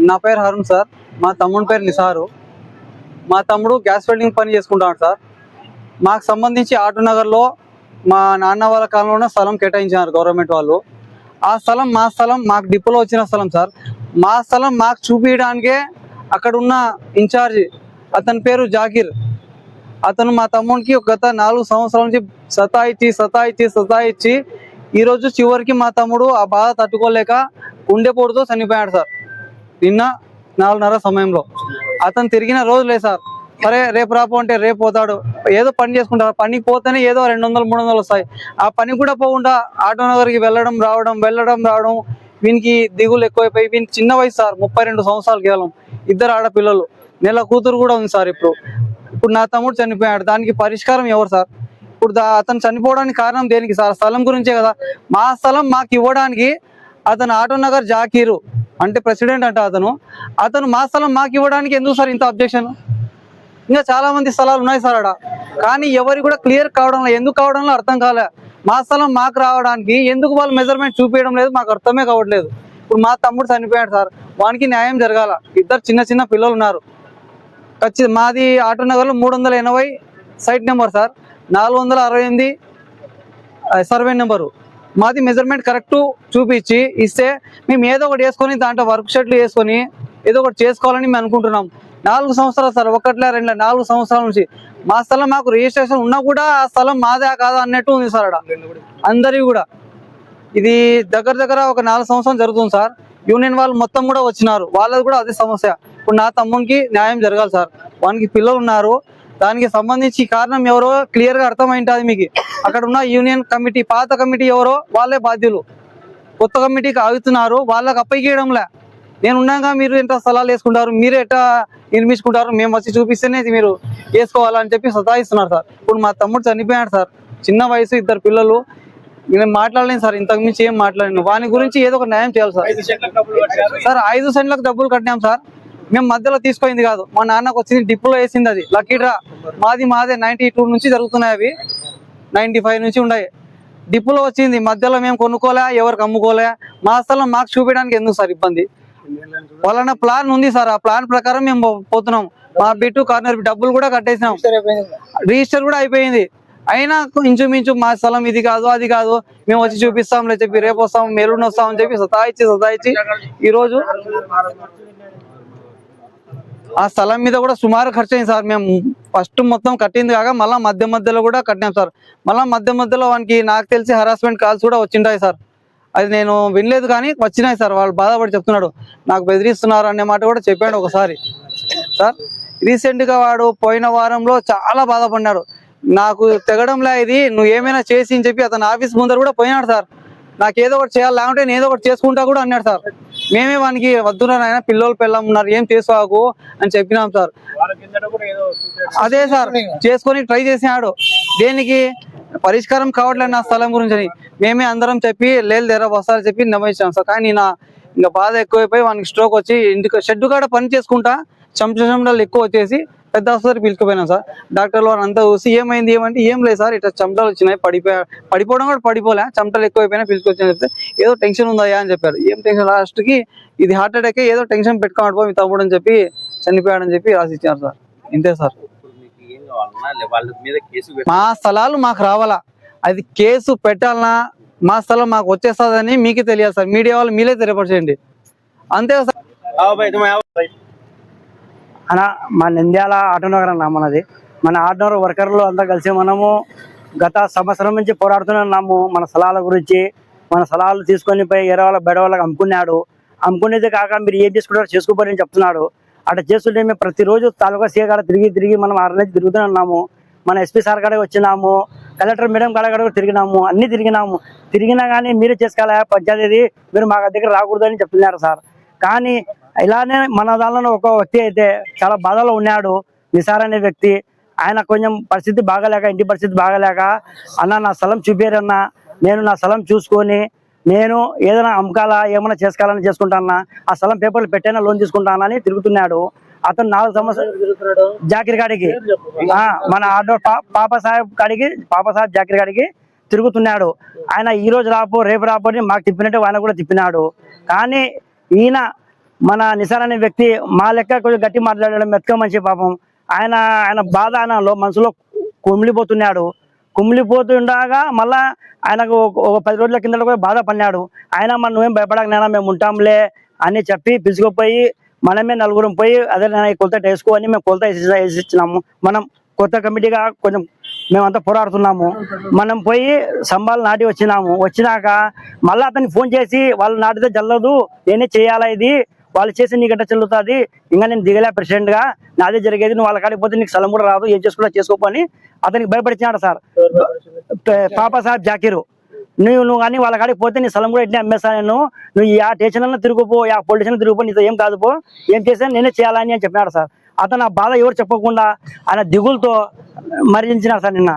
నా పేరు Hurun sir. మా తమ్ముడి పేరు నిసారు. మా తమ్ముడు గ్యాస్ వెల్డింగ్ పని చేసుకుంటాడు సార్. మాకు సంబంధించి ఆటోనగర్లో మా నాన్న వాళ్ళ కాలంలోనే స్థలం కేటాయించారు గవర్నమెంట్ వాళ్ళు. ఆ స్థలం మా స్థలం, మాకు డిపోలో వచ్చిన స్థలం సార్. మా స్థలం మాకు చూపించడానికే అక్కడ ఉన్న ఇన్ఛార్జి, అతని పేరు జాకీర్, అతను మా తమ్ముడికి గత 4 సంవత్సరాల నుంచి సతాయిచ్చి ఈరోజు చివరికి మా తమ్ముడు ఆ బాధ తట్టుకోలేక గుండెపోటుతో చనిపోయాడు సార్. నిన్న 4:30 సమయంలో. అతను తిరిగిన రోజు లేదు సార్. సరే రేపు రాపో అంటే రేపు పోతాడు. ఏదో పని చేసుకుంటారు, పనికి పోతేనే ఏదో 200-300 వస్తాయి. ఆ పని కూడా పోకుండా ఆటోనగర్కి వెళ్ళడం రావడం వీనికి దిగులు ఎక్కువైపోయి, వీనికి చిన్న వయసు సార్, 32 సంవత్సరాలు కేవలం. 2 ఆడపిల్లలు, నెల కూతురు కూడా ఉంది సార్. ఇప్పుడు నా తమ్ముడు చనిపోయాడు. దానికి పరిష్కారం ఎవరు సార్? ఇప్పుడు అతను చనిపోవడానికి కారణం దేనికి సార్? స్థలం గురించే కదా. మా స్థలం మాకు ఇవ్వడానికి అతను ఆటోనగర్ జాకీరు అంటే ప్రెసిడెంట్ అంట అతను మా స్థలం మాకు ఇవ్వడానికి ఎందుకు సార్ ఇంత అబ్జెక్షన్? ఇంకా చాలా మంది స్థలాలు ఉన్నాయి సార్ ఆడ, కానీ ఎవరికి కూడా క్లియర్ కావడంలో, ఎందుకు కావడంలో అర్థం కాలే. మా స్థలం మాకు రావడానికి ఎందుకు వాళ్ళు మెజర్మెంట్ చూపించడం లేదు, మాకు అర్థమే కావట్లేదు. ఇప్పుడు మా తమ్ముడు చనిపోయాడు సార్, వానికి న్యాయం జరగాల. 2 చిన్న పిల్లలు ఉన్నారు. మాది ఆటోనగర్లో 380 site number sir, 468 survey number. మాది మెజర్మెంట్ కరెక్ట్ చూపించి ఇస్తే మేము ఏదో ఒకటి వేసుకొని దాంట్లో వర్క్ షెడ్లు వేసుకొని ఏదో ఒకటి చేసుకోవాలని మేము అనుకుంటున్నాం. 4 సంవత్సరాలు సార్, 1-2-4 సంవత్సరాల నుంచి మా స్థలం మాకు రిజిస్ట్రేషన్ ఉన్నా కూడా ఆ స్థలం మాదే కాదా అన్నట్టు ఉంది సార్. అందరివి కూడా ఇది దగ్గర ఒక 4 సంవత్సరాలు జరుగుతుంది సార్. యూనియన్ వాళ్ళు మొత్తం కూడా వచ్చినారు, వాళ్ళది కూడా అదే సమస్య. ఇప్పుడు నా తమ్మునికి న్యాయం జరగాలి సార్. వానికి పిల్లలు ఉన్నారు, దానికి సంబంధించి కారణం ఎవరో క్లియర్ గా అర్థమైంటుంది మీకు. అక్కడ ఉన్న యూనియన్ కమిటీ, పాత కమిటీ ఎవరో వాళ్ళే బాధ్యులు. కొత్త కమిటీకి ఆగుతున్నారు, వాళ్ళకి అప్పగియడంలే. నేను ఉన్నాగా మీరు ఎంత స్థలాలు వేసుకుంటారు, మీరు ఎట్లా నిర్మించుకుంటారు, మేము వచ్చి చూపిస్తేనే మీరు వేసుకోవాలని చెప్పి సతాయిస్తున్నారు సార్. ఇప్పుడు మా తమ్ముడు చనిపోయాడు సార్, చిన్న వయసు, 2 పిల్లలు. నేను మాట్లాడలేను సార్, ఇంతకు మించి ఏం మాట్లాడలేను. వాని గురించి ఏదో ఒక న్యాయం చేయాలి సార్. 5 సెంట్లకు డబ్బులు కట్టినాం సార్. మేము మధ్యలో తీసుకుపోయింది కాదు, మా నాన్నకు వచ్చింది డిప్పులో వేసింది. అది లక్కీ డ్రా. మాదే 92 నుంచి జరుగుతున్నాయి అవి, 95 నుంచి ఉన్నాయి. డిప్పులో వచ్చింది, మధ్యలో మేము కొనుక్కోలే, ఎవరికి అమ్ముకోలే. మా స్థలం మాకు చూపించడానికి ఎందుకు సార్ ఇబ్బంది? వాళ్ళ ప్లాన్ ఉంది సార్, ఆ ప్లాన్ ప్రకారం మేము పోతున్నాం. మా బిట్టు కార్నర్ డబ్బులు కూడా కట్టేసినాం, రిజిస్టర్ కూడా అయిపోయింది. అయినా ఇంచుమించు మా స్థలం ఇది కాదు అది కాదు, మేము వచ్చి చూపిస్తాంలే చెప్పి, రేపు వస్తాం, మేలుని వస్తాం అని చెప్పి సతాయిచ్చి ఈరోజు ఆ స్థలం మీద కూడా సుమారు ఖర్చు అయింది సార్. మేము ఫస్ట్ మొత్తం కట్టింది కాక మళ్ళీ మధ్యలో కూడా కట్టినాం సార్. మళ్ళీ మధ్యలో వానికి నాకు తెలిసి హరాస్మెంట్ కాల్స్ కూడా వచ్చింటాయి సార్. అది నేను వినలేదు కానీ వచ్చినాయి సార్. వాళ్ళు బాధపడి చెప్తున్నాడు, నాకు బెదిరిస్తున్నారు అనే మాట కూడా చెప్పాడు ఒకసారి సార్. రీసెంట్గా వాడు పోయిన వారంలో చాలా బాధపడినాడు. నాకు తెగడంలే ఇది, నువ్వు ఏమైనా చేసి అని చెప్పి అతను ఆఫీస్ ముందర కూడా పోయినాడు సార్. నాకు ఏదో ఒకటి చేయాలి, లేకుంటే నేను ఏదో ఒకటి చేసుకుంటా కూడా అన్నాడు సార్. మేమే వానికి వద్దురా నాయన, పిల్లలు పిల్లం ఉన్నారు, ఏం చేసుకోకు అని చెప్పినాం సార్. అదే సార్ చేసుకొని ట్రై చేసినాడు. దేనికి పరిష్కారం కావట్లేదు నా స్థలం గురించి అని మేమే అందరం చెప్పి లేరా వస్తారని చెప్పి నమ్మించాం సార్. కానీ ఇంకా బాధ ఎక్కువైపోయి వానికి స్ట్రోక్ వచ్చి ఇంటికి షెడ్ కాడ పని చేసుకుంటా చెమటలు ఎక్కువ వచ్చేసి పెద్ద ఆసుపత్రి పిలుచుకుపోయినాం సార్. డాక్టర్లు వారు అంతా చూసి ఏమైంది ఏమంటే ఏం లేదు సార్, ఇట్లా చెమటలు వచ్చినాయి, పడిపోవడం కూడా పడిపోలే, చెమటలు ఎక్కువైపోయినా పిలుచుకొచ్చాయని చెప్తే ఏదో టెన్షన్ ఉందా అని చెప్పారు. ఏం టెన్షన్, లాస్ట్కి ఇది హార్ట్ అటాక్, ఏదో టెన్షన్ పెట్టుకోమడిపో మీ తమ్ముడు అని చెప్పి చనిపోయాడని చెప్పి రాసి ఇచ్చారు సార్. ఇంతే సార్. మా స్థలాలు మాకు రావాలా, అది కేసు పెట్టాలన్నా మా స్థలం మాకు వచ్చేస్తుందని మీకే తెలియాలి సార్. మీడియా వాళ్ళు మీరే తెలియపరచండి, అంతే సార్. అన్న మా నంద్యాల ఆటోనగర్ అన్న మనది. మన ఆటోనగర్ వర్కర్లు అంతా కలిసి మనము గత సంవత్సరం నుంచి పోరాడుతున్నాము మన స్థలాల గురించి. మన స్థలాలు తీసుకొని పోయి వేరే వాళ్ళ బెడ వాళ్ళకి అమ్ముకున్నాడు. అమ్ముకునేది కాక మీరు ఏం చేసుకుంటారో చేసుకోపోరని చెప్తున్నాడు. అట్లా చేస్తుంటే మేము ప్రతిరోజు తాలూకా సీఏ కాడ తిరిగి మనం 6 నెలలు తిరుగుతున్నాము. మన ఎస్పీ సార్ కాడ వచ్చినాము, కలెక్టర్ మేడం కాడ తిరిగినాము, అన్ని తిరిగినా కానీ మీరే చేసుకోవాలి పంచాయతీ, మీరు మా దగ్గర రాకూడదని చెప్తున్నారు సార్. కానీ ఇలానే మన దానిలో ఒక వ్యక్తి అయితే చాలా బాధలో ఉన్నాడు, నిసార్ అనే వ్యక్తి. ఆయన కొంచెం పరిస్థితి బాగాలేక, ఇంటి పరిస్థితి బాగాలేక, అన్న నా స్థలం చూపారన్నా, నేను నా స్థలం చూసుకొని నేను ఏదైనా అమ్మకాలా ఏమైనా చేసుకోవాలని చేసుకుంటానా, ఆ స్థలం పేపర్లు పెట్టైనా లోన్ తీసుకుంటానని తిరుగుతున్నాడు. అతను 4 సంవత్సరాలు జాకీర్ కాడికి, మన ఆర్డర్ పాపసాహెబ్ జాకీర్ కాడికి తిరుగుతున్నాడు. ఆయన ఈ రోజు రాపో రేపు రాపో అని మాకు తిప్పినట్టు ఆయన కూడా తిప్పినాడు. కానీ ఈయన మన నిసార్ అనే వ్యక్తి మా లెక్క కొంచెం గట్టి మాట్లాడడం మెతక మంచి పాపం ఆయన బాధ ఆయనలో మనసులో కుమిలిపోతుండగా మళ్ళా ఆయనకు ఒక 10 రోజుల కింద కూడా బాధ పడినాడు. ఆయన మన నువ్వేం భయపడకనైనా మేము ఉంటాంలే అని చెప్పి పిలుచుకుపోయి మనమే నలుగురం పోయి అదే కొలత వేసుకోని మేము కొలత వేసి ఇచ్చినాము. మనం కొత్త కమిటీగా కొంచెం మేమంతా పోరాడుతున్నాము. మనం పోయి సంబాలు నాటి వచ్చినాక మళ్ళీ అతనికి ఫోన్ చేసి వాళ్ళు నాటితే జల్లదు, నేనే చేయాలా ఇది, వాళ్ళు చేసి నీ గంట చెల్లుతుంది, ఇంకా నేను దిగలే ప్రెసిడెంట్ గా, నాదే జరిగేది, నువ్వు వాళ్ళ కాడికి పోతే నీకు స్థలం కూడా రాదు, ఏం చేసుకుంటా చేసుకోపని అతనికి భయపడిచ్చినాడు సార్ పాపా సాహెబ్ జాకీరు. నువ్వు కానీ వాళ్ళ కాడికి పోతే నీ స్థలం కూడా ఎట్లా అమ్మేస్తా, నువ్వు ఆ స్టేషన్లో తిరుగుపో, ఆ పోలీస్ స్టేషన్ తిరుగుపో, నీతో ఏం కాదు పో, ఏం చేసినా నేనే చేయాలని అని చెప్పినాడు సార్. అతను ఆ బాధ ఎవరు చెప్పకుండా ఆయన దిగులతో మరణించినారు సార్. నిన్న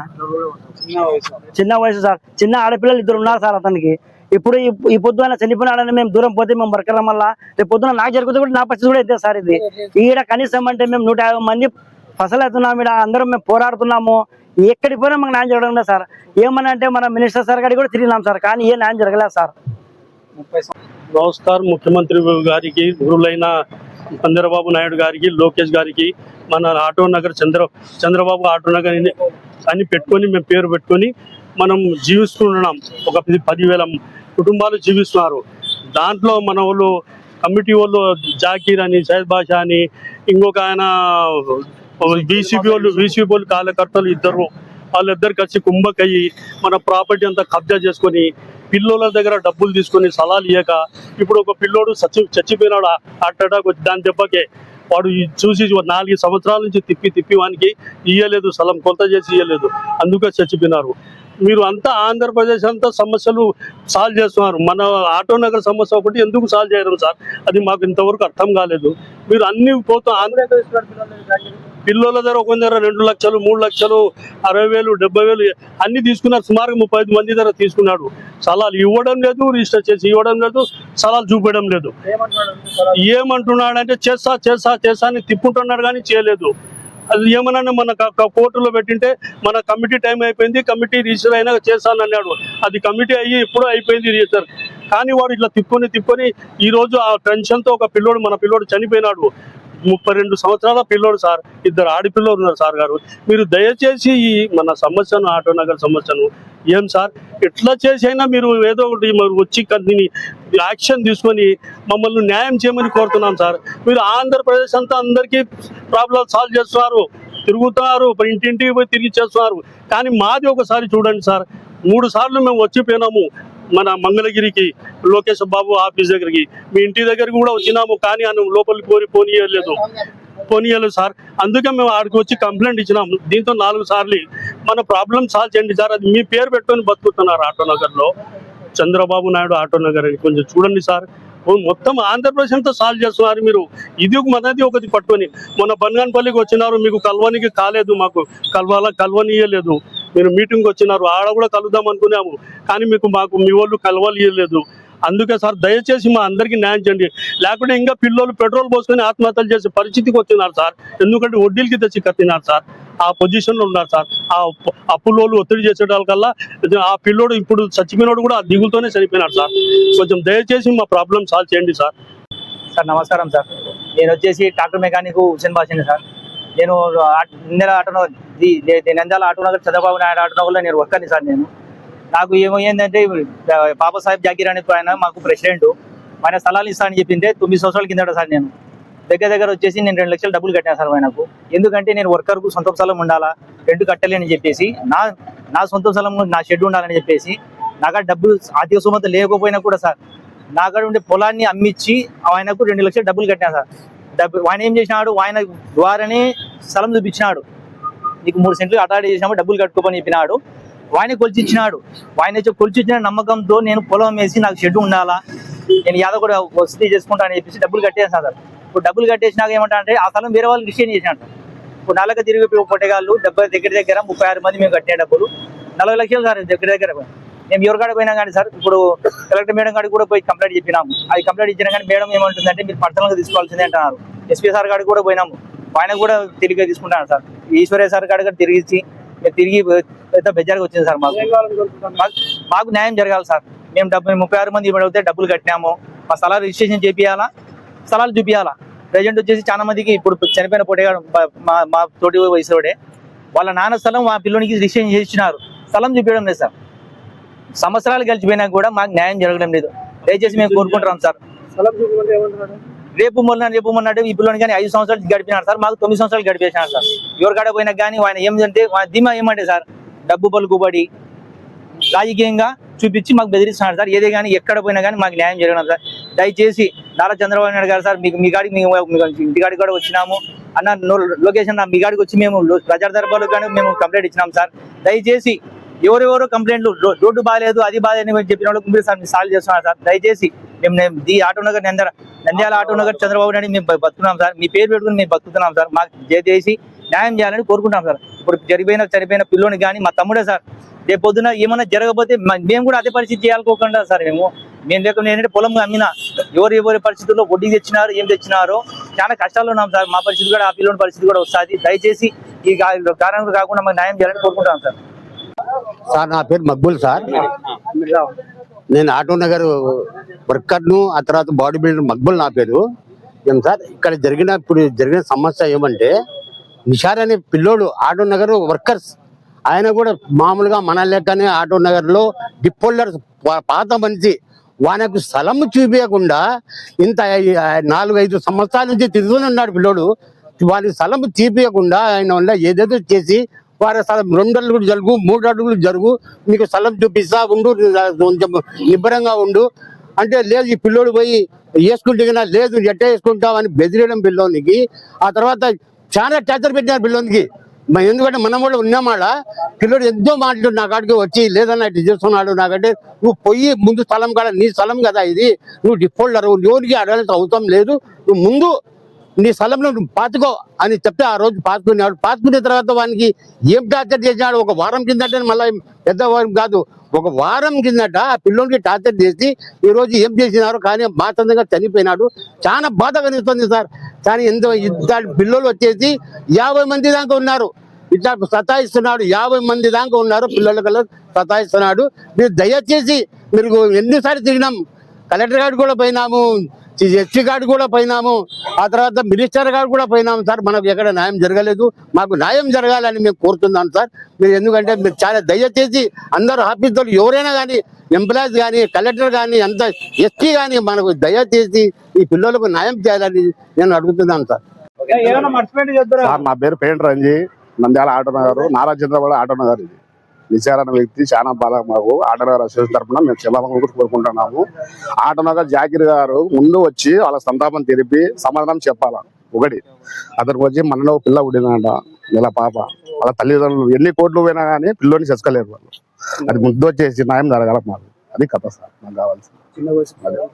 చిన్న వయసు సార్, చిన్న ఆడపిల్లలు 2 ఉన్నారు సార్ అతనికి. ఇప్పుడు ఈ పొద్దు ఆయన చనిపోయినాడని మేము దూరం పోతే మేము వర్కర్ల వల్ల రేపు పొద్దున నాకు జరుగుతుంది కూడా నా పరిస్థితి కూడా అయితే సార్. ఇది ఈడ కనీసం అంటే మేము 150 మంది ఫసలు అవుతున్నాము, ఈడ అందరం మేము పోరాడుతున్నాము, ఎక్కడికి పోయినా మాకు న్యాయం జరగడం లేదు సార్. ఏమన్నా అంటే మన మినిస్టర్ సార్ గారికి కూడా తిరిగినాం సార్, కానీ ఏ న్యాయం జరగలేదు సార్. నమస్కారం ముఖ్యమంత్రి గారికి, గురువులైన చంద్రబాబు నాయుడు గారికి, లోకేష్ గారికి, మన ఆటో నగర్ చంద్రబాబు ఆటో నగర్ అని పెట్టుకొని మేము పేరు పెట్టుకొని మనం జీవిస్తున్నాం. ఒక 10,000 కుటుంబాలు జీవిస్తున్నారు. దాంట్లో మన వాళ్ళు కమిటీ వాళ్ళు జాకీర్ అని, సైద్ బాషా అని, ఇంకొక ఆయన బీసీపీ వాళ్ళు కార్యకర్తలు వాళ్ళిద్దరు కలిసి కుంభకయ్యి మన ప్రాపర్టీ అంతా కబ్జా చేసుకొని పిల్లోల దగ్గర డబ్బులు తీసుకొని సలాలు ఇయ్యక ఇప్పుడు ఒక పిల్లోడు చచ్చిపోయినాడు హార్ట్ అటాక్ వచ్చి, దాని దెబ్బకే వాడు చూసి 4 సంవత్సరాల నుంచి తిప్పి వానికి ఇయ్యలేదు, స్థలం కొలత చేసి ఇయ్యలేదు, అందుకే చచ్చిపోయినారు. మీరు అంతా ఆంధ్రప్రదేశ్ అంతా సమస్యలు సాల్వ్ చేస్తున్నారు, మన ఆటో నగర్ సమస్య ఒకటి ఎందుకు సాల్వ్ చేయరు సార్? అది మాకు ఇంతవరకు అర్థం కాలేదు. మీరు అన్ని పోతాం పిల్లల దగ్గర ఒక దగ్గర 2 లక్షలు 3 లక్షలు 60,000 70,000 అన్ని తీసుకున్నారు. సుమారుగా 35 మంది దగ్గర తీసుకున్నాడు. స్థలాలు ఇవ్వడం లేదు, రిజిస్టర్ చేసి ఇవ్వడం లేదు, స్థలాలు చూపించడం లేదు. ఏమంటున్నాడు అంటే చేస్తా అని తిప్పుంటున్నాడు కానీ చేయలేదు. అది ఏమన్నా మన కోర్టులో పెట్టింటే మన కమిటీ టైం అయిపోయింది, కమిటీ రిజిస్టర్ అయినా చేస్తాను అన్నాడు. అది కమిటీ అయ్యి ఎప్పుడో అయిపోయింది రిజిస్టర్, కానీ వాడు ఇట్లా తిప్పుకొని ఈ రోజు ఆ టెన్షన్తో ఒక మన పిల్లోడు చనిపోయినాడు. 32 సంవత్సరాల పిల్లోడు సార్, 2 ఆడపిల్లలు ఉన్నారు సార్ గారు. మీరు దయచేసి ఈ మన సమస్యను, ఆటో నగర్ సమస్యను ఏం సార్ ఎట్లా చేసి అయినా మీరు ఏదో ఒకటి వచ్చి దీన్ని యాక్షన్ తీసుకొని మమ్మల్ని న్యాయం చేయమని కోరుతున్నాం సార్. మీరు ఆంధ్రప్రదేశ్ అంతా అందరికీ ప్రాబ్లం సాల్వ్ చేస్తున్నారు, తిరుగుతున్నారు, ఇంటింటికి పోయి తిరిగి చేస్తున్నారు, కానీ మాది ఒకసారి చూడండి సార్. 3 సార్లు మేము వచ్చిపోయినాము మన మంగళగిరికి, లోకేష్ బాబు ఆఫీస్ దగ్గరికి, మీ ఇంటి దగ్గరికి కూడా వచ్చినాము, కానీ ఆయన లోపలికి పోనీయలేదు సార్. అందుకే మేము ఆడికి వచ్చి కంప్లైంట్ ఇచ్చినాము. దీంతో 4 సార్లు మన ప్రాబ్లం సాల్వ్ చేయండి సార్. అది మీ పేరు పెట్టుకొని బతుకుతున్నారు ఆటో నగర్లో, చంద్రబాబు నాయుడు ఆటో నగర్ అని కొంచెం చూడండి సార్. మొత్తం ఆంధ్రప్రదేశ్ అంతా సాల్వ్ చేస్తున్నారు మీరు. ఇది మనది ఒకటి పట్టుకొని మొన్న బన్గాన్పల్లికి వచ్చినారు, మీకు కలవనికి కాలేదు, మాకు కలవనియలేదు. మీరు మీటింగ్ వచ్చినారు, ఆడ కూడా కలుద్దాం అనుకున్నాము, కానీ మాకు మీ వాళ్ళు కలవనియలేదు. అందుకే సార్ దయచేసి మా అందరికీ న్యాయం చేయండి, లేకుంటే ఇంకా పిల్లలు పెట్రోల్ పోసుకొని ఆత్మహత్యలు చేసే పరిస్థితికి వచ్చినారు సార్. ఎందుకంటే వడ్డీలకి తెచ్చి కట్టినారు సార్, ఆ పొజిషన్లో ఉన్నారు సార్. ఆ అప్పులోళ్ళు ఒత్తిడి చేసేటానికల్లా ఆ పిల్లోడు ఇప్పుడు చచ్చిపోయినోడు కూడా ఆ దిగులతోనే చనిపోయినాడు సార్. కొంచెం దయచేసి మా ప్రాబ్లం సాల్వ్ చేయండి సార్. సార్ నమస్కారం సార్, నేను వచ్చేసి ట్రాక్టర్ మెకానిక్ హుసేన్ బాషాని సార్. నేను నంద్యాల ఆటో నగర్ చంద్రబాబు నాయుడు ఆటో నగర్లో నేను వర్కర్ని సార్. నాకు ఏంటంటే బాబా సాహెబ్ జాకీర్ అనే ఆయన మాకు ప్రెసిడెంట్, ఆయన స్థలాలు ఇస్తానని చెప్పింటే 9 సంవత్సరాల కిందట సార్ నేను దగ్గర వచ్చేసి నేను 2 లక్షలు డబ్బులు కట్టాను సార్ ఆయనకు. ఎందుకంటే నేను వర్కర్కు సొంత స్థలం ఉండాలా, రెంట్ కట్టలేని చెప్పేసి, నా సొంత స్థలం నా షెడ్ ఉండాలని చెప్పేసి, నాకు డబ్బులు ఆర్థిక సుమత లేకపోయినా కూడా సార్ నాకాడ ఉండే పొలాన్ని అమ్మించి ఆయనకు 2 లక్షలు డబ్బులు కట్టాను సార్. ఆయన ఏం చేసినాడు, ఆయన ద్వారానే స్థలం చూపించినాడు, నీకు 3 సెంట్లు అటాడి చేసినాము, డబ్బులు కట్టుకోమని చెప్పినాడు. ఆయన కొలిచిచ్చినాడు. ఆయన కొలిచిచ్చిన నమ్మకంతో నేను పొలం వేసి నాకు షెడ్ ఉండాలా, నేను యాదో కూడా వసతి చేసుకుంటా అని చెప్పేసి డబ్బులు కట్టేసాను సార్. ఇప్పుడు డబ్బులు కట్టేసినాక ఏమంటే ఆ స్థలం వేరే వాళ్ళు రిజిస్టర్ చేసినాడు సార్. ఇప్పుడు నెలకు తిరిగి పొట్టేగాళ్ళు దగ్గర 36 మంది మేము కట్టిన డబ్బులు 40 లక్షలు సార్ దగ్గర. మేము ఎవరికాడ పోయినా కానీ సార్, ఇప్పుడు కలెక్టర్ మేడం కాడికి కూడా పోయి కంప్లైంట్ చెప్పినాము. అది కంప్లైంట్ ఇచ్చినా కానీ మేడం ఏమంటుందంటే మీరు పర్సనల్గా తీసుకోవాల్సిందే అంటున్నారు. ఎస్పీ సార్ కాడికి కూడా పోయినాము, ఆయన కూడా తిరిగి తీసుకుంటాను సార్. ఈశ్వర్య సార్ కాడికి తిరిగి బెజార్కి వచ్చింది సార్. మాకు న్యాయం జరగాలి సార్. మేము 36 మంది ఇవ్వడితే డబ్బులు కట్టినాము, మా స్థలాలు రిజిస్ట్రేషన్ చేపియాలా, స్థలాలు చూపించాలా. ప్రజెంట్ వచ్చేసి చాలా మందికి ఇప్పుడు చనిపోయిన పొట్టేగాడు మా తోటి వయసులోడే వాళ్ళ నాన్న స్థలం మా పిల్లోనికి రిజిస్ట్రేషన్ చేసినారు, స్థలం చూపించడం లేదు సార్. సంవత్సరాలు గడిచిపోయినా కూడా మాకు న్యాయం జరగడం లేదు. దయచేసి మేము కోరుకుంటున్నాం సార్. రేపు మొన్న ఈ పిల్లోని కానీ 5 సంవత్సరాలు గడిపినారు సార్, మాకు 9 సంవత్సరాలు గడిపేసినారు సార్. ఎవరికాడ పోయినా కానీ ఆయన ఏమంటే ధీమా ఏమంటే సార్, డబ్బు పలుకుబడి రాజకీయంగా చూపించి మాకు బెదిరిస్తున్నారు సార్. ఏదే కానీ ఎక్కడ పోయినా కానీ మాకు న్యాయం జరగడం సార్. దయచేసి నారా చంద్రబాబు నాయుడు గారు సార్, మీ గాడికి ఇంటికాడికి కూడా వచ్చినాము అన్న, లొకేషన్ మీ గాడికి వచ్చి మేము ప్రజా దర్బార్లో కానీ మేము కంప్లైంట్ ఇచ్చినాం సార్. దయచేసి ఎవరెవరో కంప్లైంట్లు రోడ్డు బాగాలేదు అది బాగాలేదు అని చెప్పిన వాళ్ళు సార్ మీరు సాల్వ్ చేస్తున్నారు సార్. దయచేసి మేము ఈ ఆటోనగర్ నంద్యాల ఆటోనగర్ చంద్రబాబు నాయుడు మేము బతుకున్నాం సార్, మీ పేరు పెట్టుకుని మేము బతుకుతున్నాం సార్. మాకు దయచేసి న్యాయం చేయాలని కోరుకుంటాం సార్. ఇప్పుడు చనిపోయిన పిల్లోని కానీ మా తమ్ముడే సార్, రేపు పొద్దున ఏమన్నా జరగకపోతే మేము కూడా అదే పరిస్థితి చేయాలనుకోకుండా సార్. మేము లేకుండా ఏంటంటే పొలం అమ్మినా ఎవరి పరిస్థితుల్లో వడ్డీ తెచ్చినారు ఏం తెచ్చినారో చాలా కష్టాల్లో ఉన్నాం సార్. మా పరిస్థితి కూడా ఆ పిల్లోని పరిస్థితి కూడా వస్తుంది. దయచేసి ఈ కారణం కాకుండా మాకు న్యాయం చేయాలని కోరుకుంటాం సార్. సార్ నా పేరు మక్బుల్ సార్, నేను ఆటో నగర్ వర్కర్ను, ఆ తర్వాత బాడీ బిల్డర్ మక్బుల్ నా పేరు. ఏం సార్ ఇక్కడ జరిగిన సమస్య ఏమంటే, నిషార్ అనే పిల్లోడు ఆటో నగర్ వర్కర్స్, ఆయన కూడా మామూలుగా మన లెక్కనే ఆటో నగర్ లో డిపోల్డర్ పాత మనిషి, వానకు స్థలం చూపించకుండా ఇంత 4-5 సంవత్సరాల నుంచి తిరుగుతూనే ఉన్నాడు పిల్లోడు. వాని స్థలం చూపించకుండా ఆయన వల్ల ఏదేదో చేసి వారి స్థలం 2 అడుగులు జరుగు 3 అడుగులు జరుగు, నీకు స్థలం చూపిస్తా ఉండు, కొంచెం నిబ్బరంగా ఉండు అంటే, లేదు ఈ పిల్లోడు పోయి వేసుకుంటే కన్నా లేదు ఎట్ట వేసుకుంటావు అని బెదిరియడం పిల్లోనికి. ఆ తర్వాత చాలా టార్చర్ పెట్టినారు పిల్లోనికి. ఎందుకంటే మనం కూడా ఉన్నామాడ పిల్లోడు ఎంతో మాటలు నా కాడికి వచ్చి లేదన్నా ఇట్లా చేస్తున్నాడు నాకంటే, నువ్వు పోయి ముందు స్థలం కాడ నీ స్థలం కదా ఇది, నువ్వు డిఫాల్టర్ ఎవరికి అడగాల్సిన అవసరం లేదు, నువ్వు ముందు నీ స్థలంలో నువ్వు పాతుకో అని చెప్తే ఆ రోజు పాతుకున్నాడు. పాతుకున్న తర్వాత వానికి ఏం టార్చర్ చేసినాడు, ఒక వారం కిందట, మళ్ళీ పెద్ద వారం కాదు, ఒక వారం కిందట ఆ పిల్లోనికి టార్చర్ చేసి ఈ రోజు ఏం చేసినారు కానీ మాతంగా చనిపోయినాడు. చాలా బాధ కనిపిస్తుంది సార్. కానీ ఇద్దరు పిల్లలు వచ్చేసి 50 మంది దాకా ఉన్నారు, ఇట్లా సతాయిస్తున్నాడు. 50 మంది దాకా ఉన్నారు పిల్లల సతాయిస్తున్నాడు. మీరు దయచేసి మీరు ఎన్నిసార్లు తిరిగినాం, కలెక్టర్ గారు కూడా పోయినాము, ఎస్పీ గారు కూడా పోయినాము, ఆ తర్వాత మినిస్టర్ గారు కూడా పోయినాము సార్. మనకు ఎక్కడ న్యాయం జరగలేదు, మాకు న్యాయం జరగాలని మేము కోరుతున్నాం సార్. మీరు ఎందుకంటే మీరు చాలా దయచేసి అందరూ ఆఫీసర్లు ఎవరైనా కానీ, ఎంప్లాయీస్ కానీ, కలెక్టర్ కానీ, అంత ఎస్పీ కానీ మనకు దయచేసి ఈ పిల్లలకు న్యాయం చేయాలని నేను అడుగుతున్నాను సార్. సార్ నా పేరు painter Ranji, Nandyal auto Nagar, Nara Chandrababu auto Nagar. ఇది నిషార్ అనే వ్యక్తి చాలా బాధ మాకు ఆటో నగర్ అసోసియేషన్ తరఫున మేము క్షమాపణ కోరుకుంటున్నాము. ఆటో నగర్ జాకిర్ గారు ముందు వచ్చి వాళ్ళ సంతాపం తెలిపి సమాధానం చెప్పాలా. ఒకటి అతనికి వచ్చి మనలో పిల్ల పుట్టిందంట, నెల పాప, వాళ్ళ తల్లిదండ్రులు ఎన్ని కోట్లు పోయినా కానీ పిల్లోని చేసుకోలేరు వాళ్ళు. అది ముందు వచ్చేసి న్యాయం జరగాల మాకు, అది కథ సార్. నాకు కావాల్సింది.